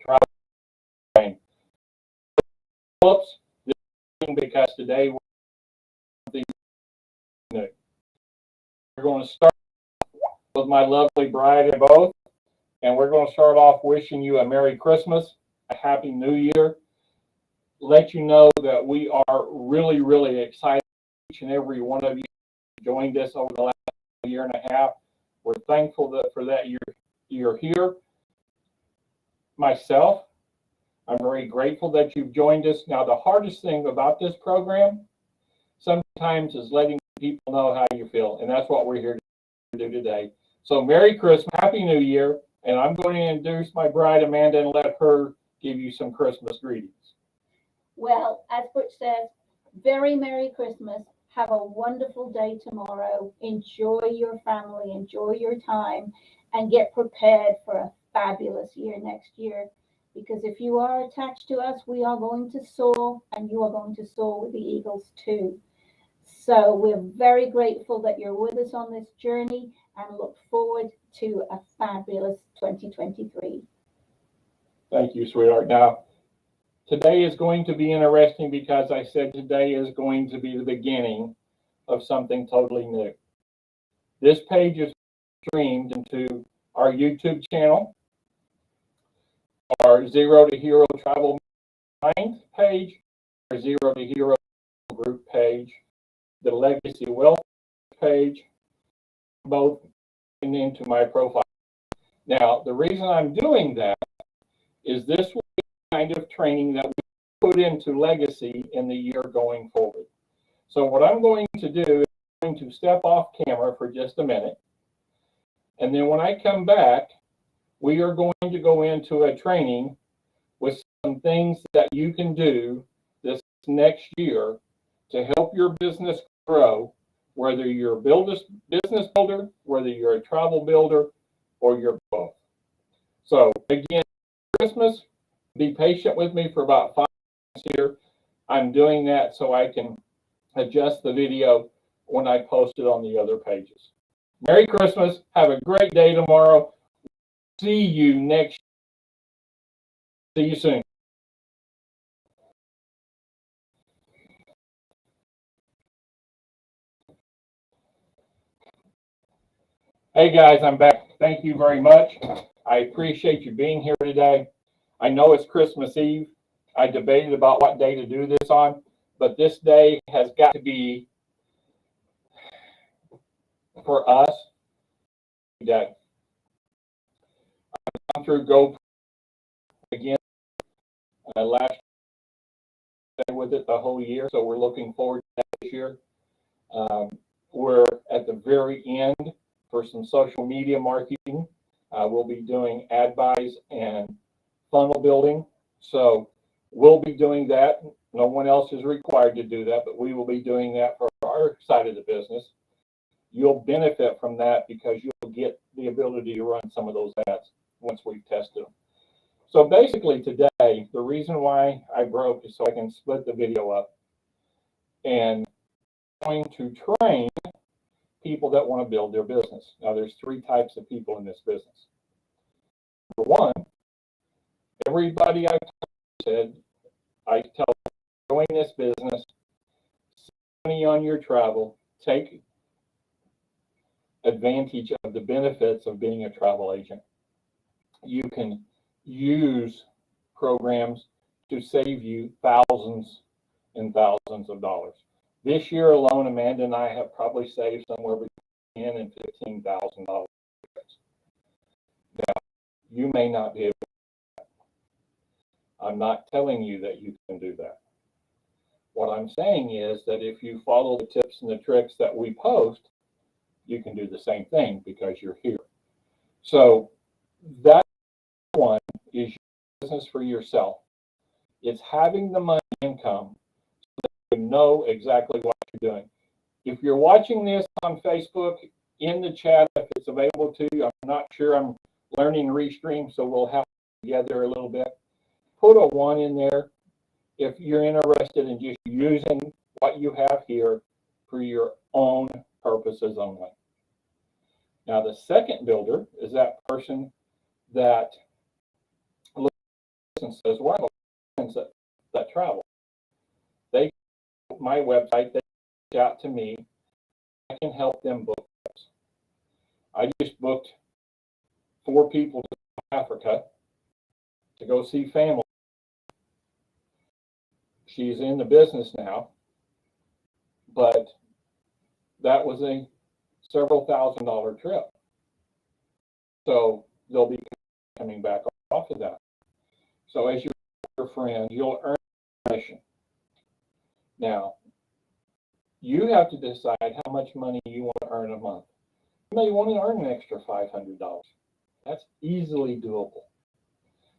traveling. Phillips, because today we're going to start with my lovely bride and both, and we're going to start off wishing you a Merry Christmas, a Happy New Year. Let you know that we are really, really excited. Each and every one of you joined us over the last year and a half. We're thankful for that you're here. Myself, I'm very grateful that you've joined us. Now, the hardest thing about this program sometimes is letting people know how you feel, and that's what we're here to do today. So Merry Christmas, Happy New Year, and I'm going to introduce my bride, Amanda, and let her give you some Christmas greetings. Well, as Butch says, very Merry Christmas. Have a wonderful day tomorrow. Enjoy your family, enjoy your time, and get prepared for a fabulous year next year. Because if you are attached to us, we are going to soar, and you are going to soar with the eagles too. So we're very grateful that you're with us on this journey and look forward to a fabulous 2023. Thank you, sweetheart. Now, today is going to be interesting because I said today is going to be the beginning of something totally new. This page is streamed into our YouTube channel, our Zero to Hero Travel Mind page, our Zero to Hero group page, the Legacy Wealth page, both into my profile. Now, the reason I'm doing that is this will be the kind of training that we put into Legacy in the year going forward. So what I'm going to do is I'm going to step off camera for just a minute. And then when I come back, we are going to go into a training with some things that you can do this next year to help your business grow, whether you're a business builder, whether you're a travel builder, or you're both. So again, Christmas, be patient with me for about 5 minutes here. I'm doing that so I can adjust the video when I post it on the other pages. Merry Christmas. Have a great day tomorrow. See you next. See you soon. Hey guys, I'm back. Thank you very much. I appreciate you being here today. I know it's Christmas Eve. I debated about what day to do this on, but this day has got to be for us that I've gone through GoPro again last year with it the whole year, so we're looking forward to that this year. We're at the very end for some social media marketing. We'll be doing ad buys and funnel building. So we'll be doing that. No one else is required to do that, but we will be doing that for our side of the business. You'll benefit from that because you'll get the ability to run some of those ads once we've tested them. So basically today, the reason why I broke is so I can split the video up and I'm going to train people that want to build their business. Now there's 3 types of people in this business. Number 1, everybody I tell them, join this business, save money on your travel, take advantage of the benefits of being a travel agent. You can use programs to save you thousands and thousands of dollars. This year alone, Amanda and I have probably saved somewhere between $10,000 and $15,000. Now, you may not be able to do that. I'm not telling you that you can do that. What I'm saying is that if you follow the tips and the tricks that we post, you can do the same thing because you're here. So that one is your business for yourself. It's having the money income so that you know exactly what you're doing. If you're watching this on Facebook, in the chat, if it's available to you, I'm not sure. I'm learning Restream, so we'll have to together a little bit. Put a 1 in there if you're interested in just using what you have here for your own purposes only. Now, the second builder is that person that looks businesses, well, I have friends that travel. They go to my website, they reach out to me. I can help them book trips. I just booked 4 people to Africa to go see family. She's in the business now, but that was a several $1,000 trip. So they'll be coming back off of that. So as your friend, you'll earn commission. Now, you have to decide how much money you want to earn a month. You may want to earn an extra $500. That's easily doable.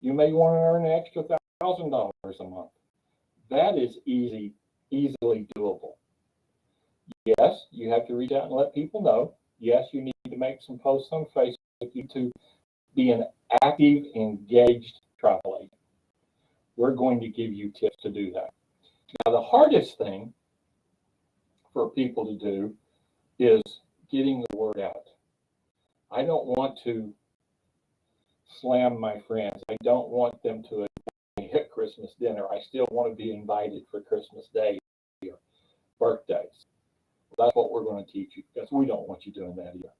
You may want to earn an extra $1,000 a month. That is easily doable. Yes, you have to reach out and let people know. Yes, you need to make some posts on Facebook to be an active, engaged travel agent. We're going to give you tips to do that. Now, the hardest thing for people to do is getting the word out. I don't want to slam my friends. I don't want them to hit Christmas dinner. I still want to be invited for Christmas Day or birthdays. That's what we're going to teach you, because we don't want you doing that either.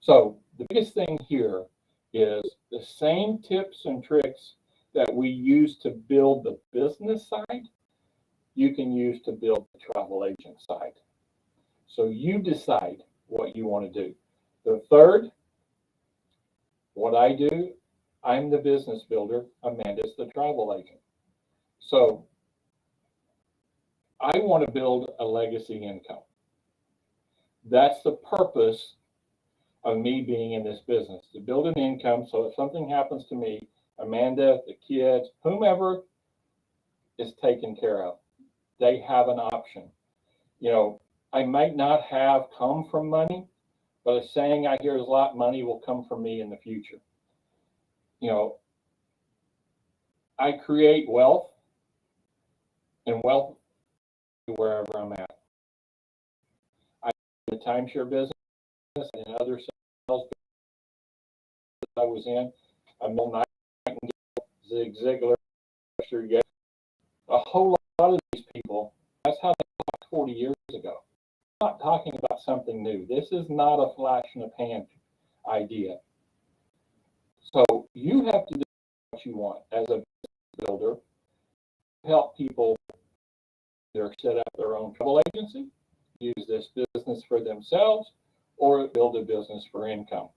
So the biggest thing here is the same tips and tricks that we use to build the business side, you can use to build the travel agent side. So you decide what you want to do. The third, what I do, I'm the business builder, Amanda's the travel agent. So I want to build a legacy income. That's the purpose of me being in this business, to build an income so if something happens to me, Amanda, the kids, whomever is taken care of, they have an option. You know, I might not have come from money, but a saying I hear is a lot, money will come from me in the future. You know, I create wealth, and wealth wherever I'm at. I the timeshare business and other sales I was in, Mill Nightingale, Zig Ziglar, a whole lot of these people, that's how they talked 40 years ago. I'm not talking about something new. This is not a flash in the pan idea. So you have to do what you want as a builder, help people either set up their own travel agency, use this business for themselves, or build a business for income.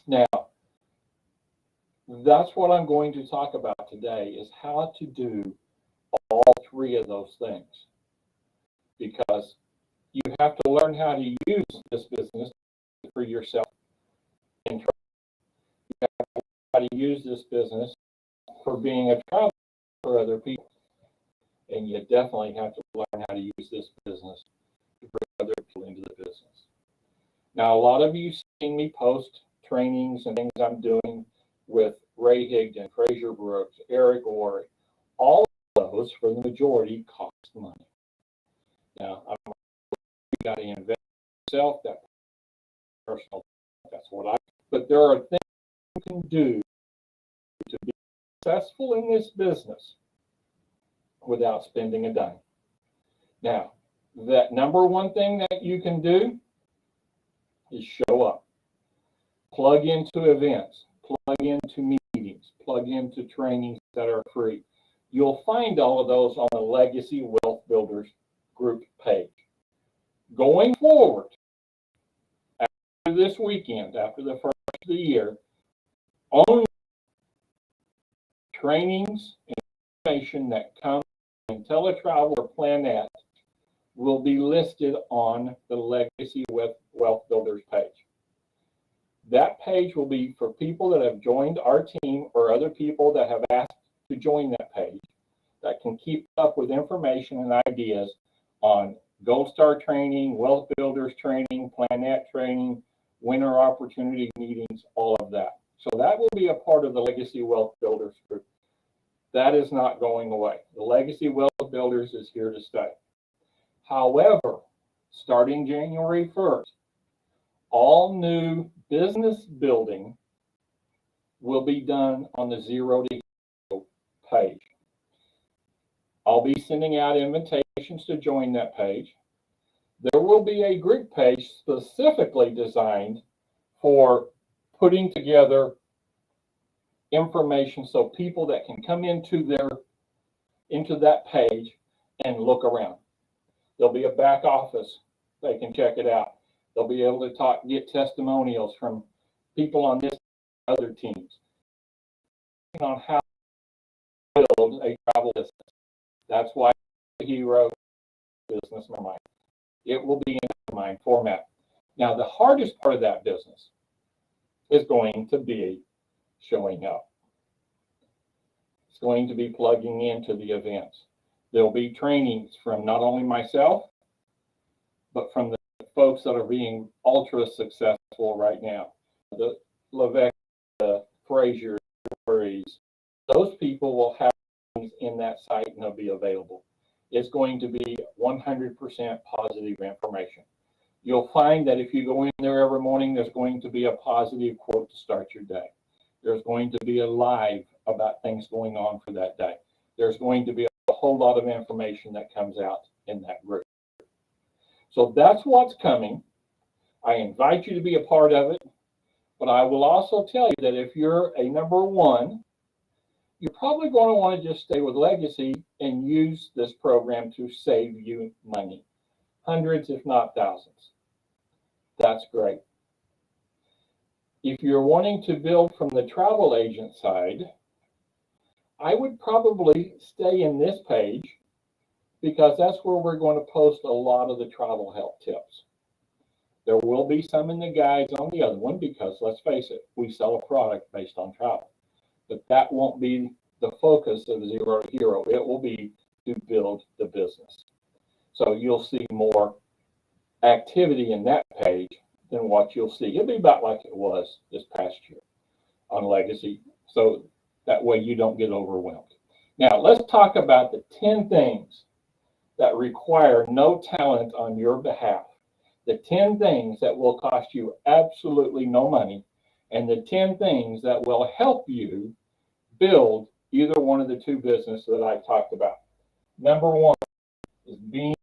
Now, that's what I'm going to talk about today, is how to do all 3 of those things. Because you have to learn how to use this business for yourself. And you have to learn how to use this business for being a traveler for other people. And you definitely have to learn how to use this business to bring other people into the business. Now, a lot of you seen me post trainings and things I'm doing with Ray Higdon, Fraser Brooks, Eric Orr. All of those, for the majority, cost money. Now, you got to invest in yourself, that personal, that's what I, but there are things you can do to be successful in this business without spending a dime. Now, that number one thing that you can do is show up. Plug into events, plug into meetings, plug into trainings that are free. You'll find all of those on the Legacy Wealth Builders group page. Going forward, after this weekend, after the first of the year, only trainings and information that come in IntelliTravel or Planet will be listed on the Legacy Wealth Builders page. That page will be for people that have joined our team or other people that have asked to join that page, that can keep up with information and ideas on Gold Star training, Wealth Builders training, Planet training, winter opportunity meetings, all of that. So that will be a part of the Legacy Wealth Builders group. That is not going away. The Legacy Wealth Builders is here to stay. However, starting January 1st, all new business building will be done on the Zero to Hero page. I'll be sending out invitations to join that page. There will be a group page specifically designed for putting together information so people that can come into that page and look around. There'll be a back office. They can check it out. They'll be able to get testimonials from people on this and other teams on how to build a travel business. That's why the Hero Business Mastermind. It will be in a mind format. Now, the hardest part of that business is going to be showing up. It's going to be plugging into the events. There'll be trainings from not only myself, but from the folks that are being ultra successful right now. The Levesque, the Frazier, those people will have things in that site and they'll be available. It's going to be 100% positive information. You'll find that if you go in there every morning, there's going to be a positive quote to start your day. There's going to be a live about things going on for that day. There's going to be a whole lot of information that comes out in that group. So that's what's coming. I invite you to be a part of it, but I will also tell you that if you're a number one, you're probably going to want to just stay with Legacy and use this program to save you money. Hundreds, if not thousands. That's great. If you're wanting to build from the travel agent side, I would probably stay in this page because that's where we're going to post a lot of the travel help tips. There will be some in the guides on the other one because, let's face it, we sell a product based on travel. But that won't be the focus of Zero to Hero. It will be to build the business. So you'll see more activity in that page than what you'll see. It'll be about like it was this past year on Legacy. So that way you don't get overwhelmed. Now, let's talk about the 10 things that require no talent on your behalf. The 10 things that will cost you absolutely no money, and the 10 things that will help you build either one of the two businesses that I talked about. Number one is being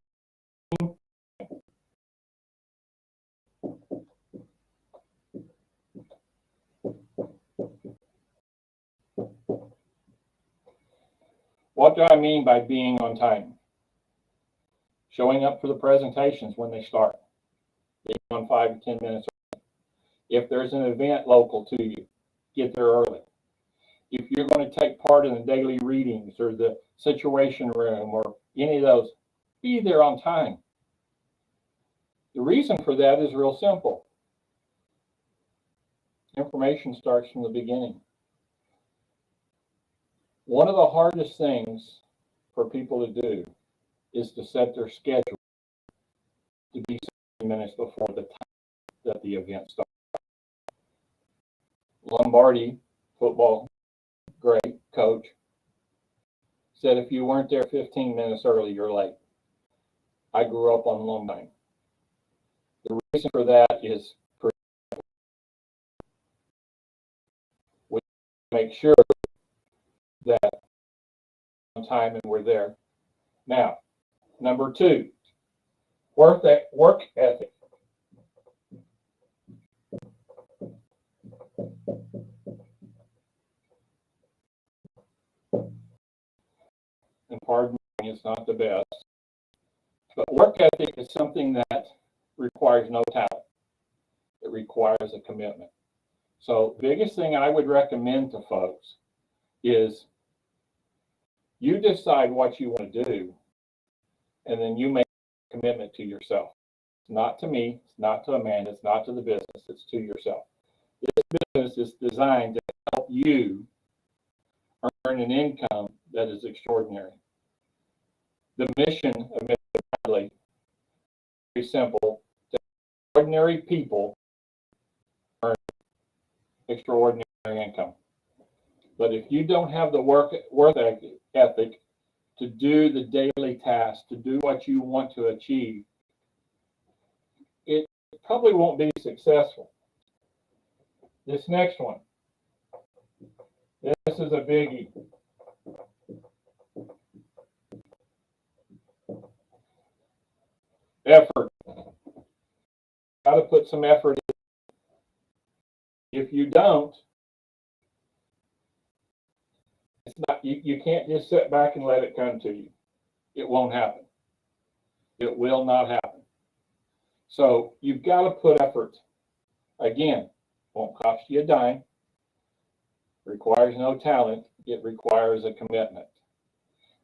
What do I mean by being on time? Showing up for the presentations when they start. Being on 5 to 10 minutes early. If there's an event local to you, get there early. If you're going to take part in the daily readings or the situation room or any of those, be there on time. The reason for that is real simple. Information starts from the beginning. One of the hardest things for people to do is to set their schedule to be 60 minutes before the time that the event starts. Lombardi, football, great coach, said if you weren't there 15 minutes early, you're late. I grew up on Lombardi. The reason for that is we make sure that on time and we're there. Now, number two, work ethic. And pardon me, it's not the best. But work ethic is something that requires no talent. It requires a commitment. So biggest thing I would recommend to folks is you decide what you want to do, and then you make a commitment to yourself. It's not to me, it's not to Amanda, it's not to the business, it's to yourself. This business is designed to help you earn an income that is extraordinary. The mission of Mr. is very simple. Ordinary people earn extraordinary income. But if you don't have the work ethic to do the daily tasks, to do what you want to achieve, it probably won't be successful. This next one, this is a biggie. put some effort in. If you don't, it's not, you can't just sit back and let it come to you. It won't happen. It will not happen. So you've got to put effort. Again, won't cost you a dime. Requires no talent. It requires a commitment.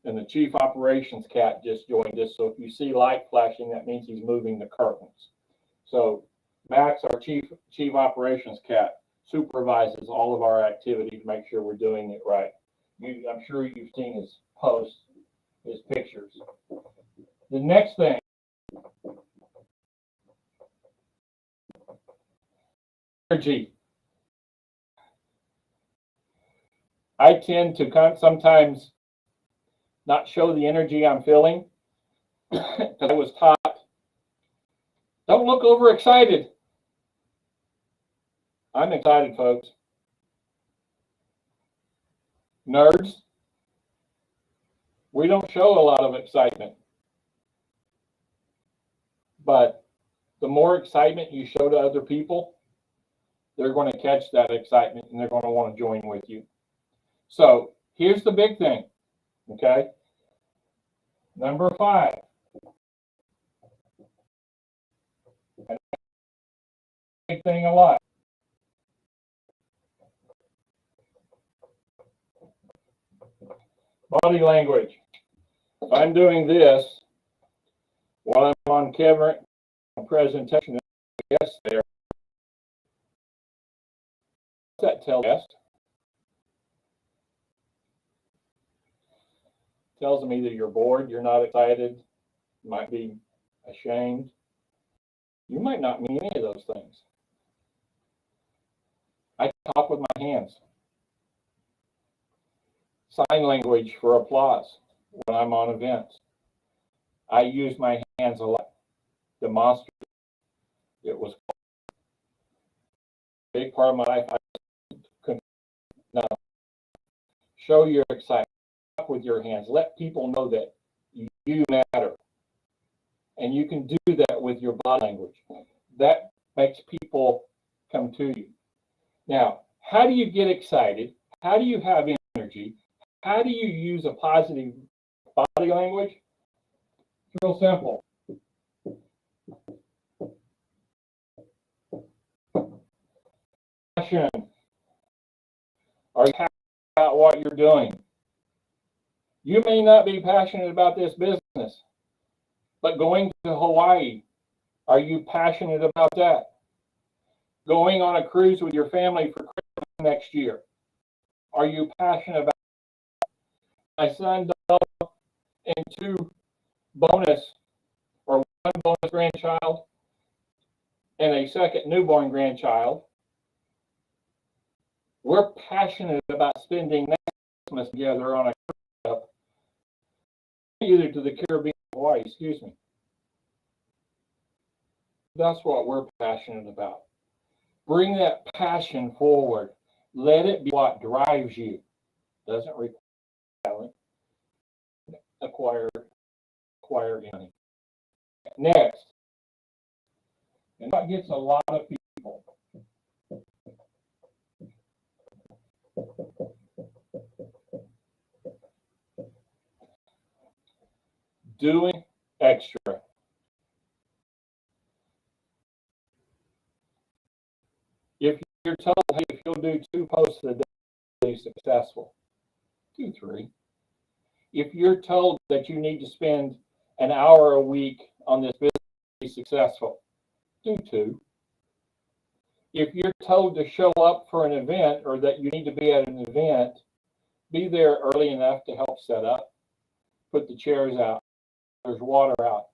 And the chief operations cat just joined us. So if you see light flashing, that means he's moving the curtains. So Max, our chief operations cat, supervises all of our activity to make sure we're doing it right. I'm sure you've seen his posts, his pictures. The next thing, energy. I tend to sometimes not show the energy I'm feeling because I was taught, don't look overexcited. I'm excited, folks. Nerds, we don't show a lot of excitement. But the more excitement you show to other people, they're going to catch that excitement and they're going to want to join with you. So here's the big thing, okay? Number 5. Big thing a lot. Body language. If I'm doing this while I'm on camera presentation, yes, there. What's that tell us? Tells them either you're bored, you're not excited, you might be ashamed. You might not mean any of those things. I talk with my hands. Sign language for applause when I'm on events. I use my hands a lot. Demonstrative. It was a big part of my life. I couldn't. No. Show your excitement. Talk with your hands. Let people know that you matter. And you can do that with your body language. That makes people come to you. Now, how do you get excited? How do you have energy? How do you use a positive body language? It's real simple. Passion. Are you passionate about what you're doing? You may not be passionate about this business, but going to Hawaii, are you passionate about that? Going on a cruise with your family for Christmas next year, are you passionate about that? My son developed in 2 bonus or 1 bonus grandchild and a second newborn grandchild. We're passionate about spending next Christmas together on a trip, either to the Caribbean or Hawaii, excuse me. That's what we're passionate about. Bring that passion forward. Let it be what drives you. Doesn't require talent. Acquire money. Next, and that gets a lot of people. Doing extra. If you're told, hey, if you'll do 2 posts a day, you'll be successful. Do 3. If you're told that you need to spend an hour a week on this business to be successful, do 2. If you're told to show up for an event or that you need to be at an event, be there early enough to help set up, put the chairs out, there's water out.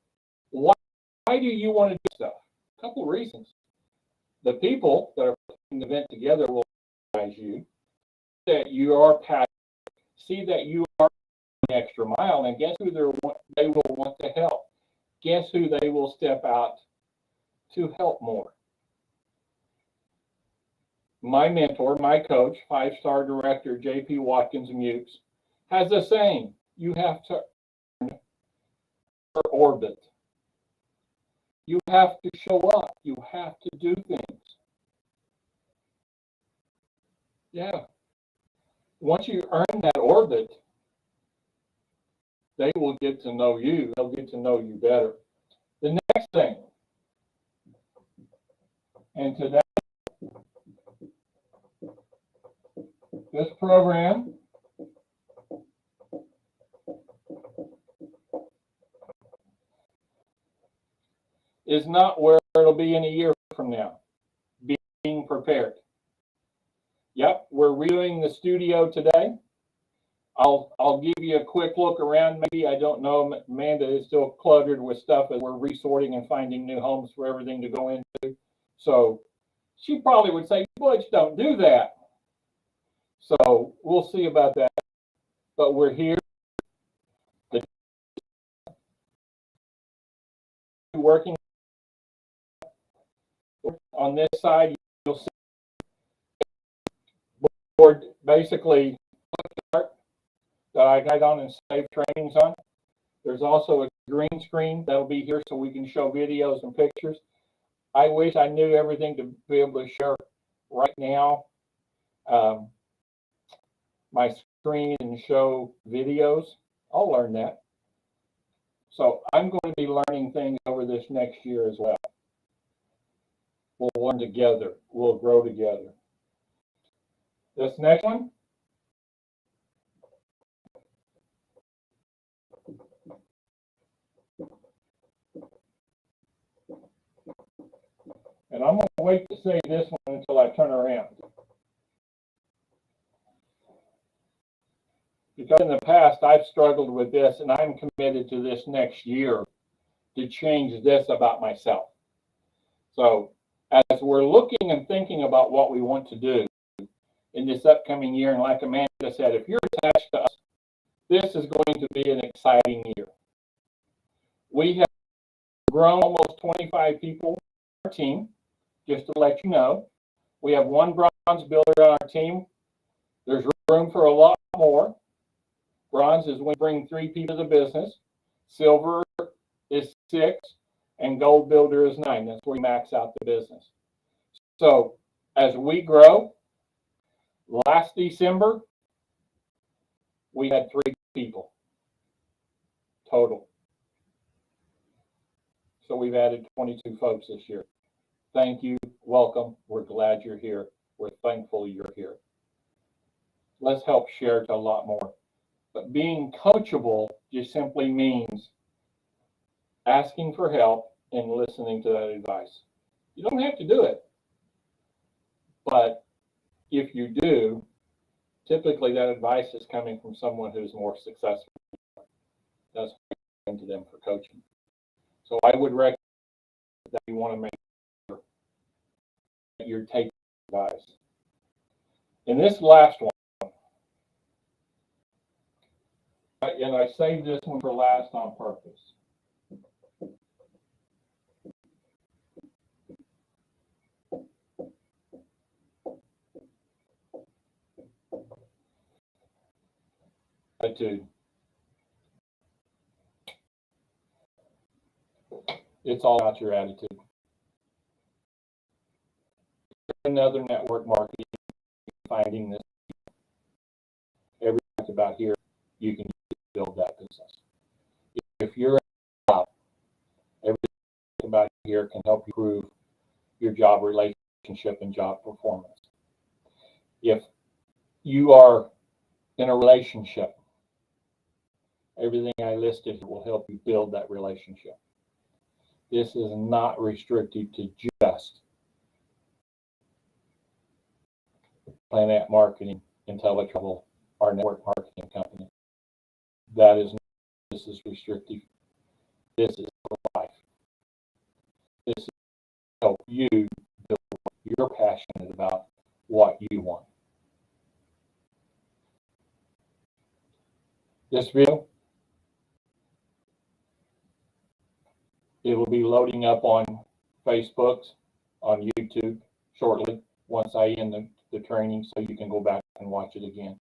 Why do you want to do stuff? A couple of reasons. The people that are putting the event together will recognize you, that you are passionate, see that you are an extra mile, and guess who they will want to help? Guess who they will step out to help more? My mentor, my coach, 5-star director, J.P. Watkins Mukes, has a saying, you have to earn your orbit. You have to show up. You have to do things. Yeah. Once you earn that orbit, they will get to know you. They'll get to know you better. The next thing, and today, this program is not where it'll be in a year from now. Being prepared. Yep, we're redoing the studio today. I'll give you a quick look around. Maybe, I don't know, Amanda is still cluttered with stuff as we're resorting and finding new homes for everything to go into. So she probably would say, Butch, don't do that. So we'll see about that. But we're here. Working on this side, you'll see board basically that I got on and save trainings on. There's also a green screen that'll be here so we can show videos and pictures. I wish I knew everything to be able to share right now. My screen and show videos. I'll learn that. So I'm going to be learning things over this next year as well. We'll learn together. We'll grow together. This next one. And I'm going to wait to say this one until I turn around. Because in the past, I've struggled with this, and I'm committed to this next year to change this about myself. So as we're looking and thinking about what we want to do in this upcoming year, and like Amanda said, if you're attached to us, this is going to be an exciting year. We have grown almost 25 people on our team, just to let you know. We have one bronze builder on our team. There's room for a lot more. Bronze is when we bring 3 people to the business. Silver is 6, and gold builder is 9. That's where we max out the business. So as we grow, last December, we had 3 people total. So we've added 22 folks this year. Thank you. Welcome. We're glad you're here. We're thankful you're here. Let's help share to a lot more. But being coachable just simply means asking for help and listening to that advice. You don't have to do it. But if you do, typically that advice is coming from someone who's more successful. That's to them for coaching. So I would recommend that you want to make sure that you're taking advice. And this last one, and I saved this one for last on purpose. Attitude. It's all about your attitude. Another network marketing, finding this. Everything's about here, you can build that business. If you're in a job, everything about here can help you improve your job relationship and job performance. If you are in a relationship, everything I listed will help you build that relationship. This is not restricted to just Planet Marketing, IntelliTravel, our network marketing company. This is restrictive. This is for life. This is to help you build what you're passionate about, what you want. This video, it will be loading up on Facebook, on YouTube shortly, once I end the training, so you can go back and watch it again.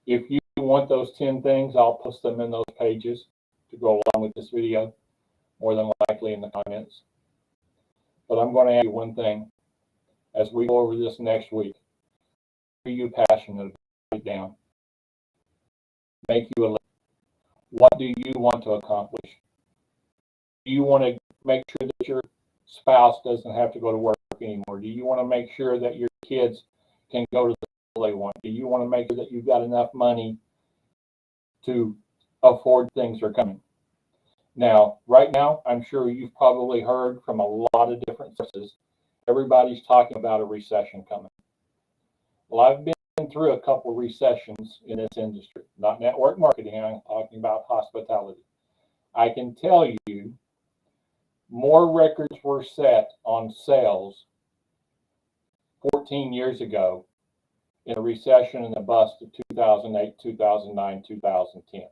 If you want those 10 things, I'll post them in those pages to go along with this video. more than likely in the comments. But I'm going to ask you one thing as we go over this next week. Are you passionate about it down? Make you a list. What do you want to accomplish? Do you want to make sure that your spouse doesn't have to go to work anymore? Do you want to make sure that your kids can go to the school they want? Do you want to make sure that you've got enough money to afford things are coming? Now, right now, I'm sure you've probably heard from a lot of different sources. Everybody's talking about a recession coming. Well, I've been through a couple of recessions in this industry, not network marketing. I'm talking about hospitality. I can tell you more records were set on sales 14 years ago in a recession and a bust of 2008, 2009, 2010.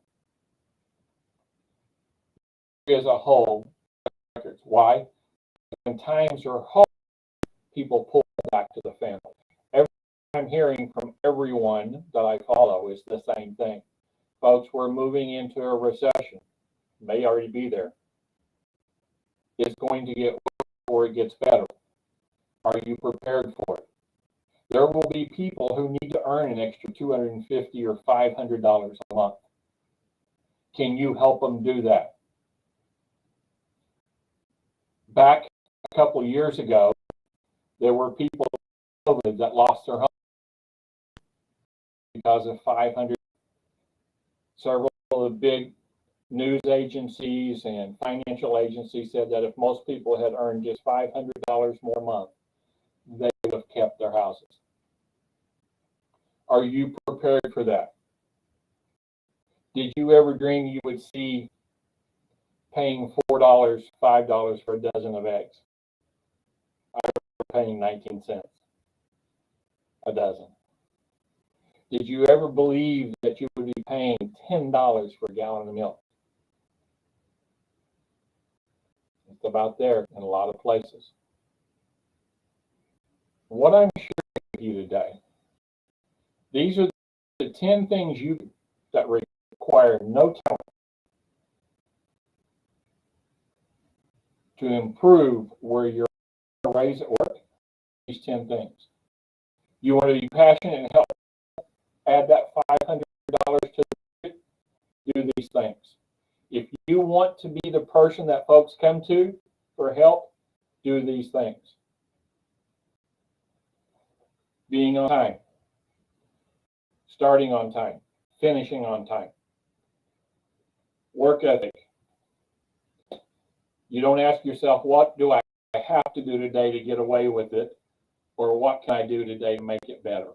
As a whole, records. Why? When times are hard, people pull back to the family. Everything I'm hearing from everyone that I follow is the same thing. Folks, we're moving into a recession. May already be there. It's going to get worse before it gets better. Are you prepared for it? There will be people who need to earn an extra $250 or $500 a month. Can you help them do that? Back a couple of years ago, there were people that lost their home because of 500. Several of the big news agencies and financial agencies said that if most people had earned just $500 more a month, they would have kept their houses. Are you prepared for that? Did you ever dream you would see paying $4, $5 for a dozen of eggs? I remember paying 19 cents a dozen. Did you ever believe that you would be paying $10 for a gallon of milk? It's about there in a lot of places. What I'm sharing with you today, these are the 10 things that require no talent to improve where you're raised at work. These 10 things. You want to be passionate and help add that $500 to it, do these things. If you want to be the person that folks come to for help, do these things. Being on time, starting on time, finishing on time. Work ethic. You don't ask yourself, what do I have to do today to get away with it? Or what can I do today to make it better?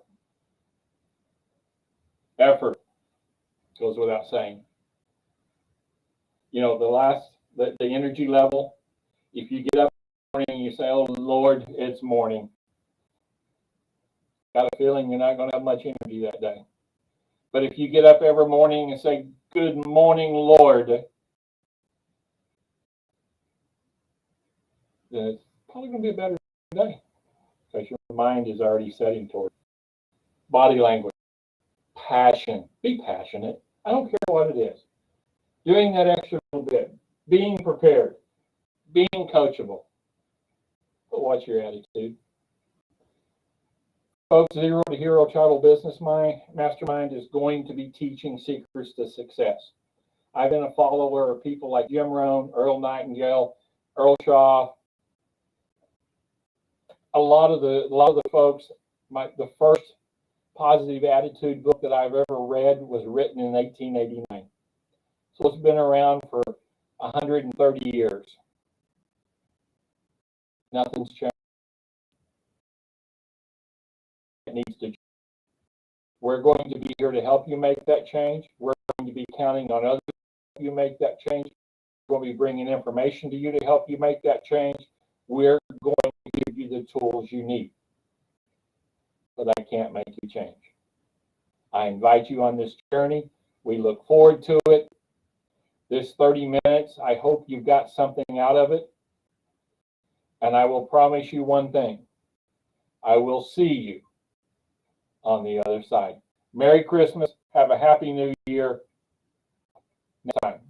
Effort goes without saying. You know, the energy level, if you get up in the morning and you say, oh Lord, it's morning. Got a feeling you're not going to have much energy that day. But if you get up every morning and say, good morning, Lord, then it's probably going to be a better day because your mind is already setting toward it. Body language, passion, be passionate. I don't care what it is. Doing that extra little bit, being prepared, being coachable. But what's your attitude? Folks, Zero to Hero Tribal Business Mastermind is going to be teaching secrets to success. I've been a follower of people like Jim Rohn, Earl Nightingale, Earl Shaw. A lot of the folks. The first positive attitude book that I've ever read was written in 1889. So it's been around for 130 years. Nothing's changed. It needs to change. We're going to be here to help you make that change. We're going to be counting on others to help you make that change. We're going to be bringing information to you to help you make that change. We're going to give you the tools you need. But I can't make you change. I invite you on this journey. We look forward to it. This 30 minutes, I hope you got something out of it. And I will promise you one thing. I will see you on the other side. Merry Christmas. Have a happy new year. Next time.